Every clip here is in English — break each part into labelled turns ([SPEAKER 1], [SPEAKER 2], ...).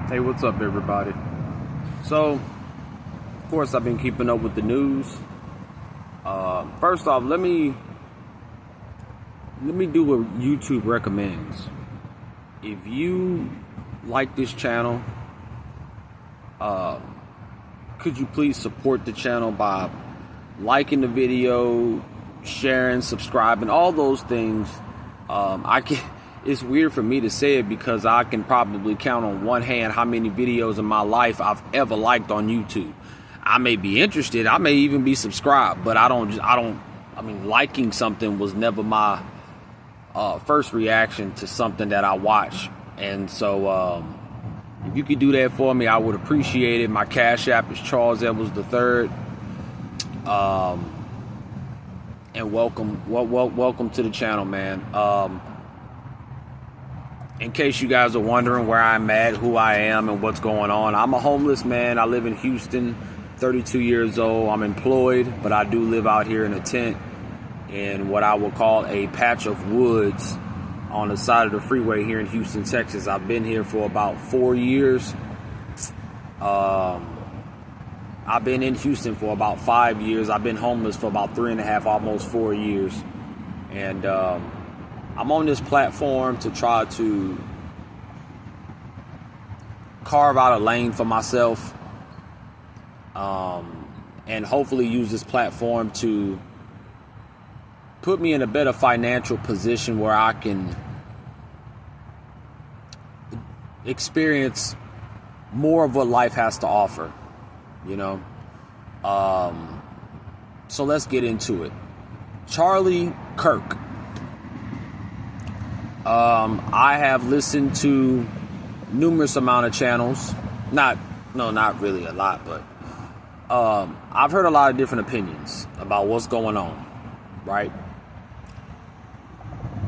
[SPEAKER 1] Hey, what's up, everybody? So, of course, I've been keeping up with the news. First off, let me do what YouTube recommends. If you like this channel, could you please support the channel by liking the video, sharing, subscribing, all those things. It's weird for me to say it because I can probably count on one hand how many videos in my life I've ever liked on YouTube. I may be interested, I may even be subscribed, but I mean, liking something was never my first reaction to something that I watch. And so, if you could do that for me, I would appreciate it. My Cash App is Charles Edwards III. And welcome to the channel, man. In case you guys are wondering where I'm at, who I am, and what's going on, I'm a homeless man. I live in Houston, 32 years old. I'm employed, but I do live out here in a tent in what I would call a patch of woods on the side of the freeway here in Houston, Texas. I've been here for about 4 years. I've been in Houston for about 5 years. I've been homeless for about 3.5, almost 4 years. And I'm on this platform to try to carve out a lane for myself, and hopefully use this platform to put me in a better financial position where I can experience more of what life has to offer, you know. So let's get into it. Charlie Kirk. I have listened to numerous amount of channels. Not really a lot, but I've heard a lot of different opinions about what's going on, right?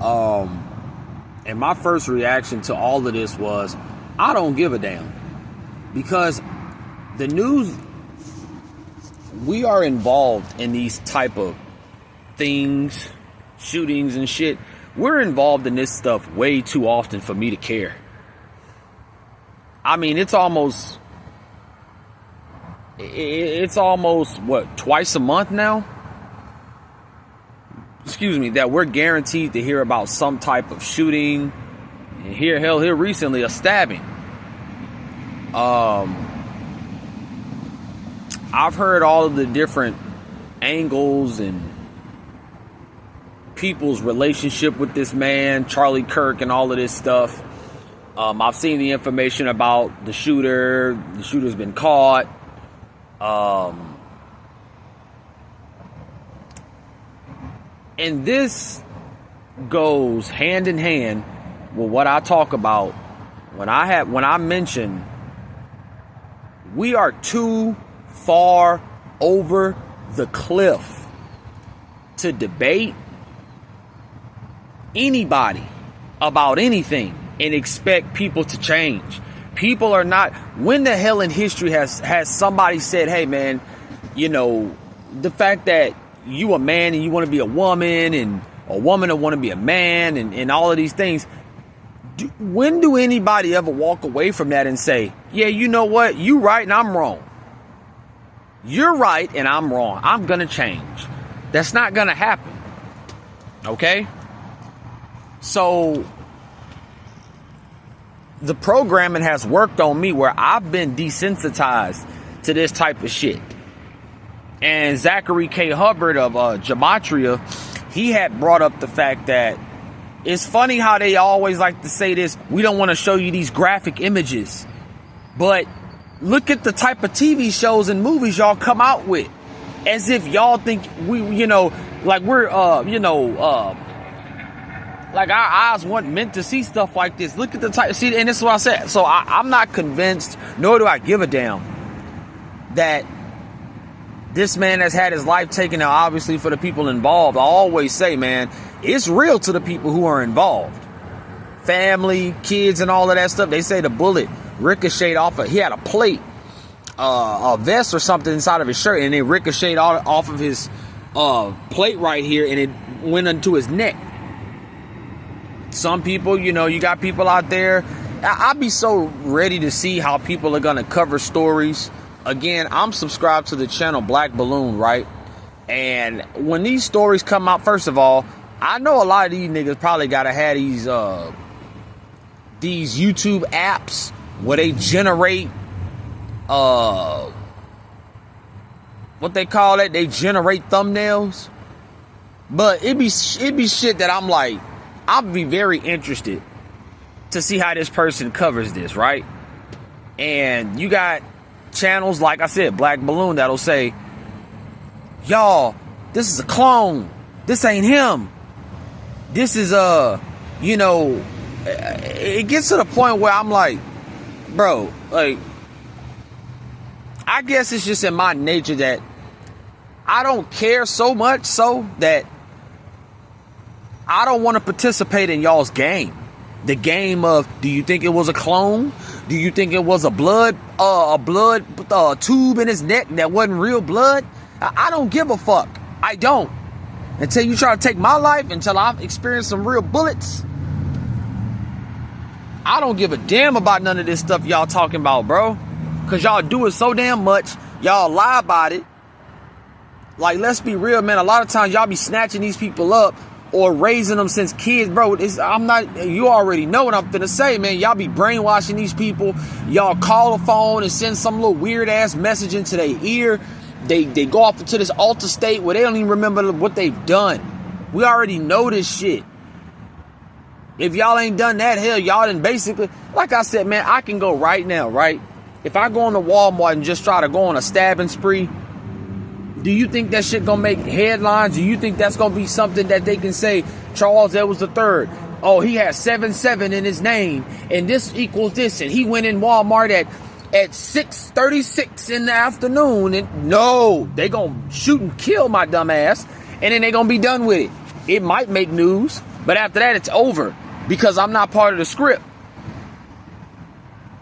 [SPEAKER 1] And my first reaction to all of this was, I don't give a damn. Because the news, we are involved in these type of things, shootings and shit. We're involved in this stuff way too often for me to care. I mean, it's almost what, twice a month now? Excuse me, that we're guaranteed to hear about some type of shooting. And here recently a stabbing. I've heard all of the different angles and people's relationship with this man, Charlie Kirk, and all of this stuff. I've seen the information about the shooter. The shooter's been caught. And this goes hand in hand with what I talk about when I mention we are too far over the cliff to debate anybody about anything and expect people to change. People are not. When the hell in history has somebody said, hey man, you know, the fact that you a man and you want to be a woman, and a woman that want to be a man, and all of these things, when do anybody ever walk away from that and say, yeah, you know what, you right and I'm wrong? You're right and I'm wrong. I'm gonna change. That's not gonna happen. Okay? So the programming has worked on me where I've been desensitized to this type of shit. And Zachary K. Hubbard of Gematria, he had brought up the fact that it's funny how they always like to say this, we don't want to show you these graphic images. But look at the type of TV shows and movies y'all come out with. As if y'all think we, you know, like we're, like our eyes weren't meant to see stuff like this. Look at the type. See, and this is what I said. So I'm not convinced, nor do I give a damn, that this man has had his life taken. Now, obviously, for the people involved, I always say, man, it's real to the people who are involved. Family, kids, and all of that stuff. They say the bullet ricocheted off of, he had a plate, a vest or something inside of his shirt, and it ricocheted off of his plate right here, and it went into his neck. Some people, you know, you got people out there I be so ready to see how people are gonna cover stories. Again, I'm subscribed to the channel Black Balloon, right? And when these stories come out, first of all, I know a lot of these niggas probably gotta have these YouTube apps where they generate what they call it, they generate thumbnails. But it be shit that I'm like, I'll be very interested to see how this person covers this, right? And you got channels, like I said, Black Balloon, that'll say, y'all, this is a clone. This ain't him. This is you know, it gets to the point where I'm like, bro, like, I guess it's just in my nature that I don't care so much so that I don't want to participate in y'all's game. The game of, do you think it was a clone? Do you think it was a blood tube in his neck that wasn't real blood? I don't give a fuck. I don't. Until you try to take my life, until I've experienced some real bullets, I don't give a damn about none of this stuff y'all talking about, bro. Because y'all do it so damn much. Y'all lie about it. Like, let's be real, man. A lot of times y'all be snatching these people up or raising them since kids, bro. You already know what I'm finna say, man. Y'all be brainwashing these people. Y'all call a phone and send some little weird ass message into their ear. They go off into this altered state where they don't even remember what they've done. We already know this shit. If y'all ain't done that, hell, y'all done basically, like I said, man, I can go right now, right? If I go into Walmart and just try to go on a stabbing spree, do you think that shit gonna make headlines? Do you think that's gonna be something that they can say, Charles Edwards III, oh, he has 77 in his name, and this equals this, and he went in Walmart at 6:36 in the afternoon, and no, they gonna shoot and kill my dumb ass, and then they gonna be done with it. It might make news, but after that, it's over, because I'm not part of the script.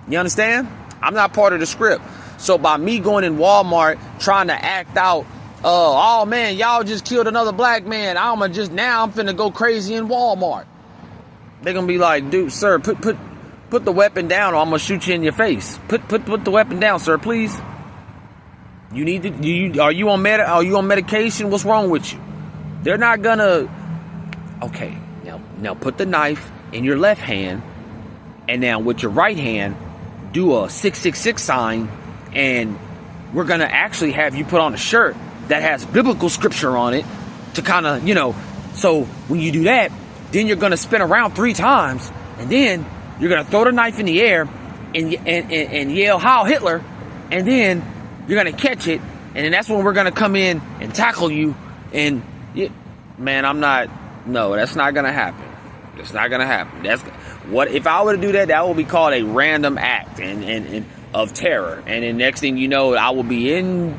[SPEAKER 1] You understand? I'm not part of the script. So by me going in Walmart trying to act out, oh man, y'all just killed another black man, I'm finna go crazy in Walmart. They're gonna be like, dude, sir, put the weapon down, or I'm gonna shoot you in your face. Put the weapon down, sir, please. You need to. Are you on medication? What's wrong with you? They're not gonna. Okay, now put the knife in your left hand, and now with your right hand, do a 666 sign, and we're gonna actually have you put on a shirt that has biblical scripture on it to kind of, so when you do that, then you're gonna spin around 3 times, and then you're gonna throw the knife in the air and yell Heil Hitler, and then you're gonna catch it, and then that's when we're gonna come in and tackle you. And man, that's not gonna happen. It's not gonna happen. That's what if I were to do that. That would be called a random act and of terror. And then next thing you know, I will be in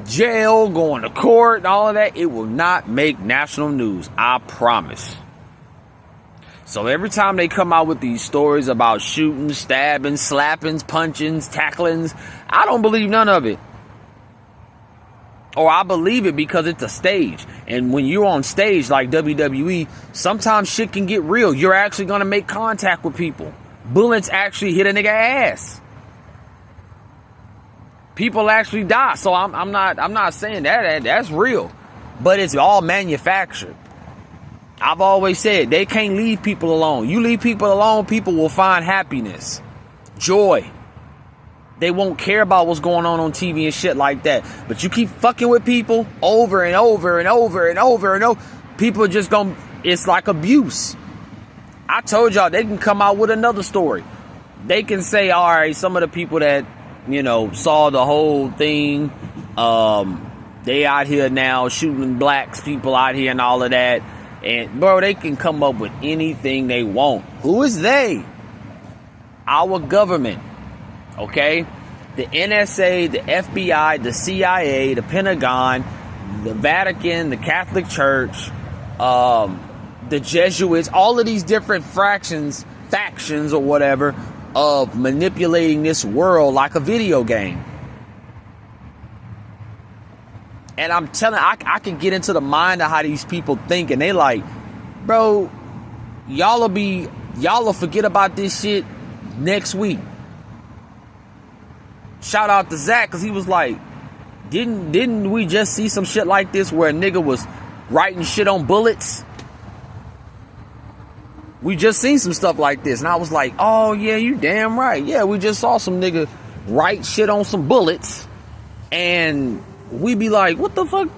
[SPEAKER 1] jail, going to court, and all of that. It will not make national news. I promise. So every time they come out with these stories about shooting, stabbing, slappings, punchings, tacklings, I don't believe none of it. Or I believe it because it's a stage. And when you're on stage like WWE, sometimes shit can get real. You're actually going to make contact with people. Bullets actually hit a nigga ass. People actually die. So I'm not saying that's real. But it's all manufactured. I've always said they can't leave people alone. You leave people alone, people will find happiness, joy. They won't care about what's going on TV and shit like that. But you keep fucking with people over and over and over and over and over. People are just gonna, it's like abuse. I told y'all they can come out with another story. They can say, all right, some of the people that, saw the whole thing, they out here now shooting blacks, people out here and all of that. And bro, they can come up with anything they want. Who is they? Our government. Okay? The NSA, the FBI, the CIA, the Pentagon, the Vatican, the Catholic Church, the Jesuits, all of these different factions or whatever of manipulating this world like a video game. And I'm telling you, I can get into the mind of how these people think, and they like, bro, y'all will forget about this shit next week. Shout out to Zach, because he was like, didn't we just see some shit like this where a nigga was writing shit on bullets? We just seen some stuff like this. And I was like, oh yeah, you damn right. Yeah, we just saw some nigga write shit on some bullets. And we be like, what the fuck?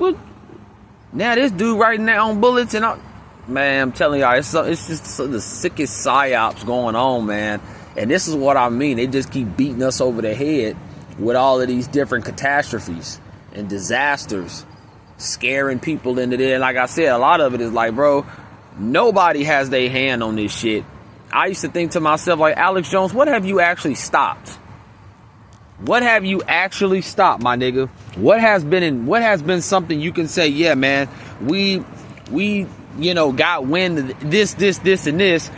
[SPEAKER 1] Now this dude writing that on bullets, and man, I'm telling y'all, it's just the sickest psyops going on, man. And this is what I mean. They just keep beating us over the head with all of these different catastrophes and disasters, scaring people into there. And like I said, a lot of it is like, bro, nobody has their hand on this shit. I used to think to myself, like, Alex Jones, what have you actually stopped? What have you actually stopped, my nigga? What has been something you can say, yeah, man, we got wind of this, and this,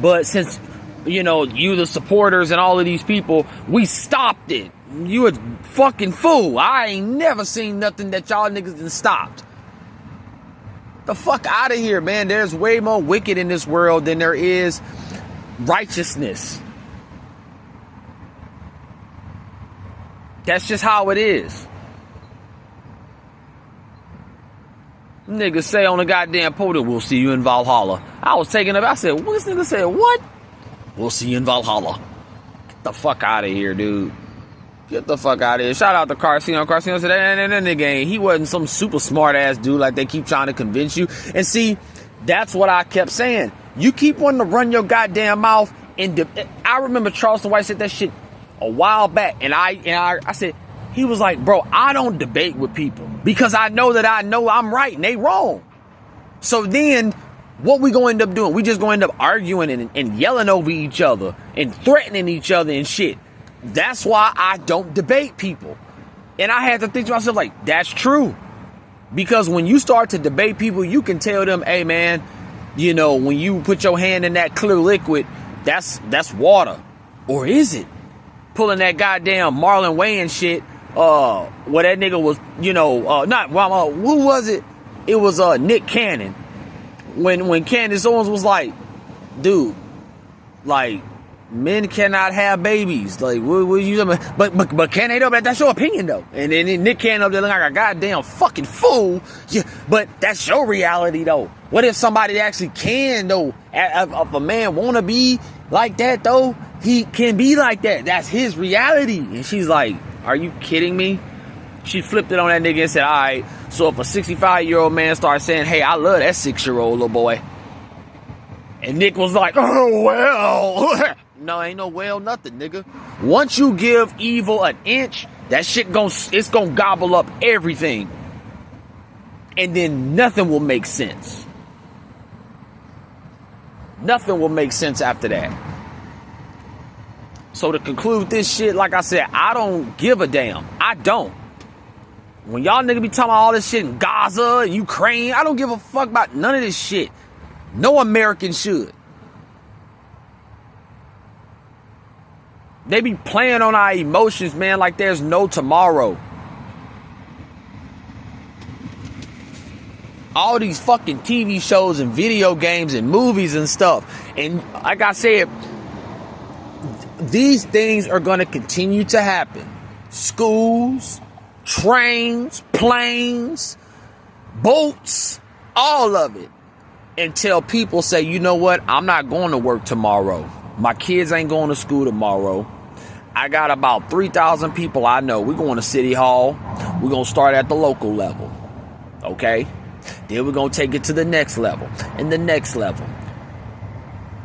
[SPEAKER 1] but since, you the supporters and all of these people, we stopped it. You a fucking fool. I ain't never seen nothing that y'all niggas done stopped. The fuck out of here, man. There's way more wicked in this world than there is righteousness. That's just how it is. Niggas say on the goddamn podium, we'll see you in Valhalla. I was taking up. I said, what? This nigga said, what? We'll see you in Valhalla. Get the fuck out of here, dude. Get the fuck out of here. Shout out to Carcino. Carcino said that nigga ain't. He wasn't some super smart ass dude like they keep trying to convince you. And see, that's what I kept saying. You keep wanting to run your goddamn mouth. I remember Charleston White said that shit a while back. And I said, he was like, bro, I don't debate with people because I know I'm right and they wrong. So then what we gonna end up doing? We just gonna end up arguing and yelling over each other and threatening each other and shit. That's why I don't debate people. And I had to think to myself, like, that's true. Because when you start to debate people, you can tell them, hey, man, when you put your hand in that clear liquid, that's water. Or is it? Pulling that goddamn Marlon Wayans shit, where that nigga was, who was it? It was Nick Cannon. When Candace Owens was like, dude, like, men cannot have babies. Like, what you but can they though? But that's your opinion though. And then Nick Cannon up there looking like a goddamn fucking fool. Yeah, but that's your reality though. What if somebody actually can though? If a man wanna be like that though, he can be like that. That's his reality. And she's like, are you kidding me? She flipped it on that nigga and said, all right, so if a 65-year-old man starts saying, hey, I love that 6-year-old little boy. And Nick was like, oh, well. No, ain't no well nothing, nigga. Once you give evil an inch, that shit it's gonna gobble up everything. And then nothing will make sense. Nothing will make sense after that. So to conclude this shit, like I said, I don't give a damn. I don't. When y'all nigga be talking about all this shit in Gaza, Ukraine, I don't give a fuck about none of this shit. No American should. They be playing on our emotions, man, like there's no tomorrow. All these fucking TV shows and video games and movies and stuff. And like I said, these things are going to continue to happen. Schools, trains, planes, boats, all of it. Until people say, you know what, I'm not going to work tomorrow. My kids ain't going to school tomorrow. I got about 3,000 people I know. We're going to City Hall. We're going to start at the local level. Okay? Then we're going to take it to the next level. And the next level.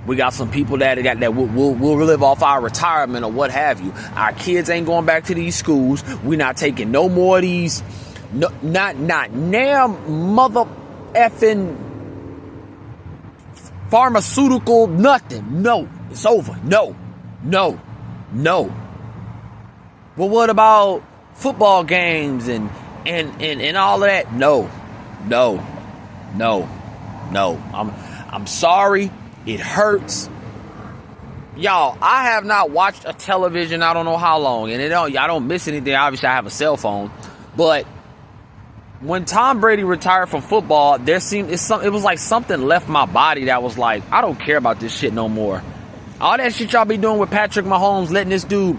[SPEAKER 1] We got some people that will live off our retirement or what have you. Our kids ain't going back to these schools. We're not taking no more of these. No, not now mother effing pharmaceutical nothing. No. It's over. No. But what about football games and all of that? No. I'm sorry. It hurts. Y'all, I have not watched a television I don't know how long. And I don't miss anything. Obviously, I have a cell phone. But when Tom Brady retired from football, it was like something left my body that was like, I don't care about this shit no more. All that shit y'all be doing with Patrick Mahomes, letting this dude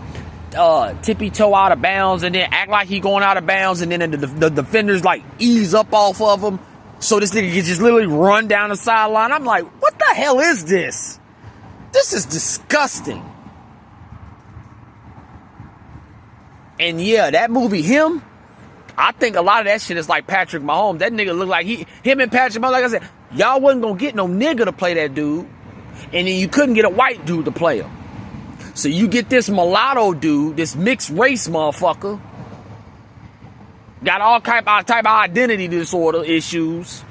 [SPEAKER 1] tippy toe out of bounds and then act like he going out of bounds, and then the defenders like ease up off of him, so this nigga can just literally run down the sideline. I'm like, what the hell is this? This is disgusting. And yeah, that movie, him, I think a lot of that shit is like Patrick Mahomes. That nigga look like him and Patrick Mahomes, like I said, y'all wasn't gonna get no nigga to play that dude. And then you couldn't get a white dude to play him. So you get this mulatto dude, this mixed race motherfucker. Got all type of identity disorder issues.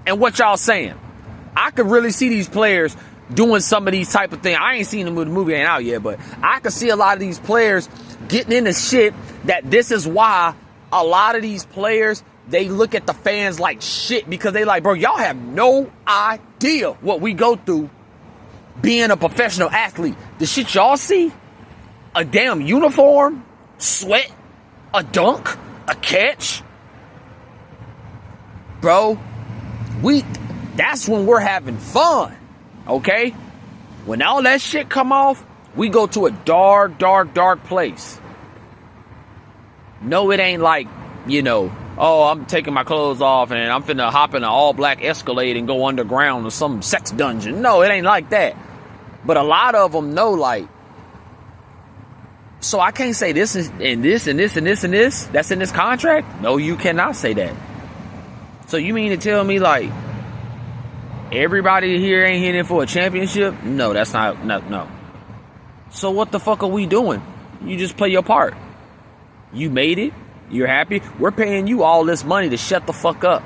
[SPEAKER 1] And what y'all saying? I could really see these players doing some of these type of things. I ain't seen them with the movie ain't out yet, but I could see a lot of these players getting into shit that this is why a lot of these players, they look at the fans like shit, because they like, bro, y'all have no idea what we go through being a professional athlete. The shit y'all see, a damn uniform, sweat, a dunk, a catch. Bro, that's when we're having fun, okay? When all that shit come off, we go to a dark, dark, dark place. No, it ain't like, you know, oh, I'm taking my clothes off and I'm finna hop in an all-black Escalade and go underground to some sex dungeon. No, it ain't like that. But a lot of them know, like, so I can't say this is and this and this and this and this that's in this contract. No, you cannot say that. So you mean to tell me, like, everybody here ain't hitting for a championship? No, that's not, no. So what the fuck are we doing? You just play your part. You made it. You're happy. We're paying you all this money to shut the fuck up.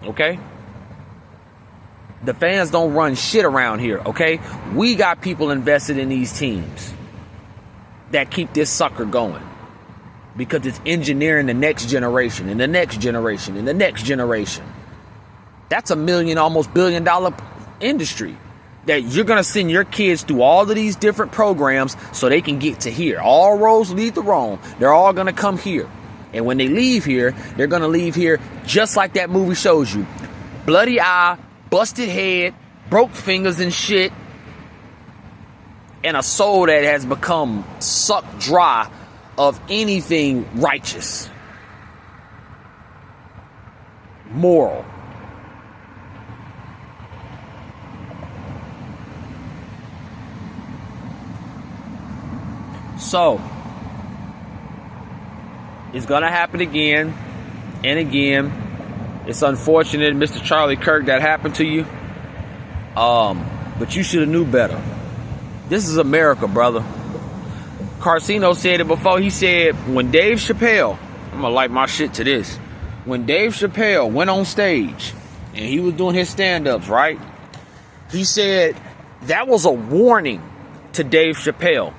[SPEAKER 1] Okay? The fans don't run shit around here, okay? We got people invested in these teams that keep this sucker going, because it's engineering the next generation and the next generation and the next generation. That's almost $1 billion industry that you're going to send your kids through all of these different programs so they can get to here. All roads lead to Rome. They're all going to come here. And when they leave here, they're going to leave here just like that movie shows you. Bloody eye, busted head, broke fingers and shit, and a soul that has become sucked dry of anything righteous, moral. So, it's going to happen again and again. It's unfortunate, Mr. Charlie Kirk, that happened to you. But you should have knew better. This is America, brother. Carcino said it before. He said, when Dave Chappelle, I'm going to like my shit to this. When Dave Chappelle went on stage and he was doing his stand-ups, right? He said that was a warning to Dave Chappelle.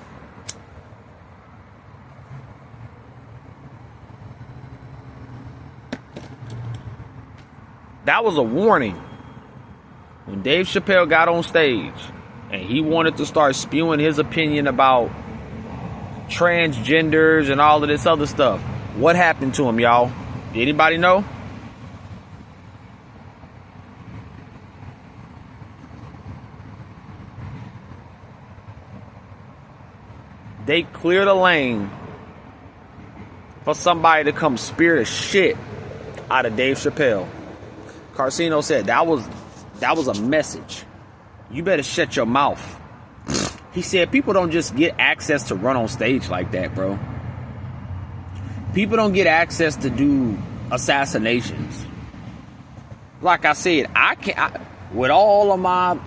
[SPEAKER 1] That was a warning. When Dave Chappelle got on stage and he wanted to start spewing his opinion about transgenders and all of this other stuff, what happened to him, y'all? Anybody know? They cleared a lane for somebody to come spear the shit out of Dave Chappelle. Carcino said that was a message. You better shut your mouth. He said people don't just get access to run on stage like that, bro. People don't get access to do assassinations. Like I said, with all of my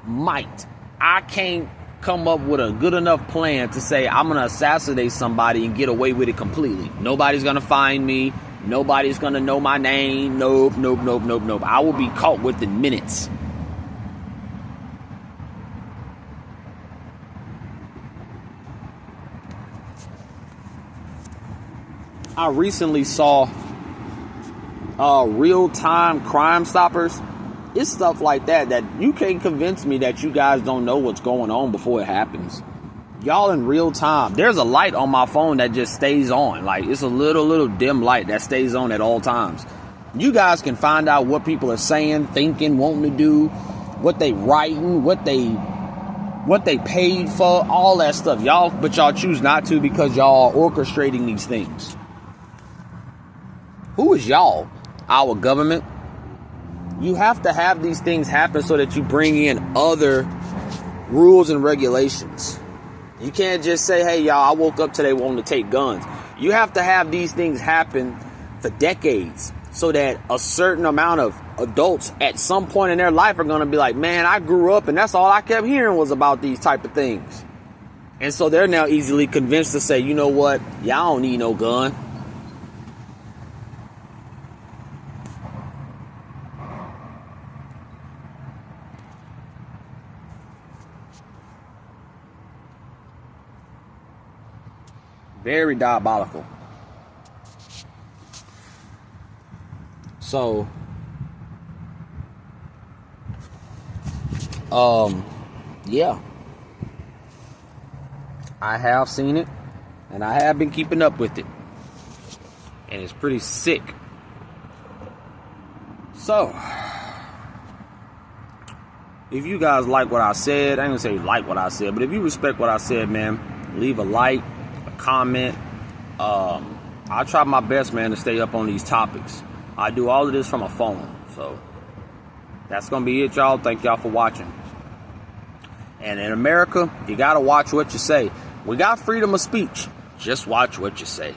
[SPEAKER 1] might, I can't come up with a good enough plan to say I'm going to assassinate somebody and get away with it completely. Nobody's going to find me. Nobody's going to know my name. Nope. I will be caught within minutes. I recently saw real-time Crime Stoppers. It's stuff like that you can't convince me that you guys don't know what's going on before it happens. Y'all in real time. There's a light on my phone that just stays on. Like, it's a little dim light that stays on at all times. You guys can find out what people are saying, thinking, wanting to do what they writing, what they paid for, all that stuff. But y'all choose not to because y'all are orchestrating these things. Who is y'all? Our government? You have to have these things happen so that you bring in other rules and regulations. You can't just say, hey, y'all, I woke up today wanting to take guns. You have to have these things happen for decades so that a certain amount of adults at some point in their life are going to be like, man, I grew up and that's all I kept hearing was about these type of things. And so they're now easily convinced to say, you know what? Y'all don't need no gun. Very diabolical. So, yeah. I have seen it, and I have been keeping up with it. And it's pretty sick. So, if you guys like what I said, I ain't gonna say like what I said, but if you respect what I said, man, leave a like, a comment. I try my best, man, to stay up on these topics. I do all of this from a phone. So, that's gonna be it, y'all. Thank y'all for watching. And in America, you gotta watch what you say. We got freedom of speech. Just watch what you say.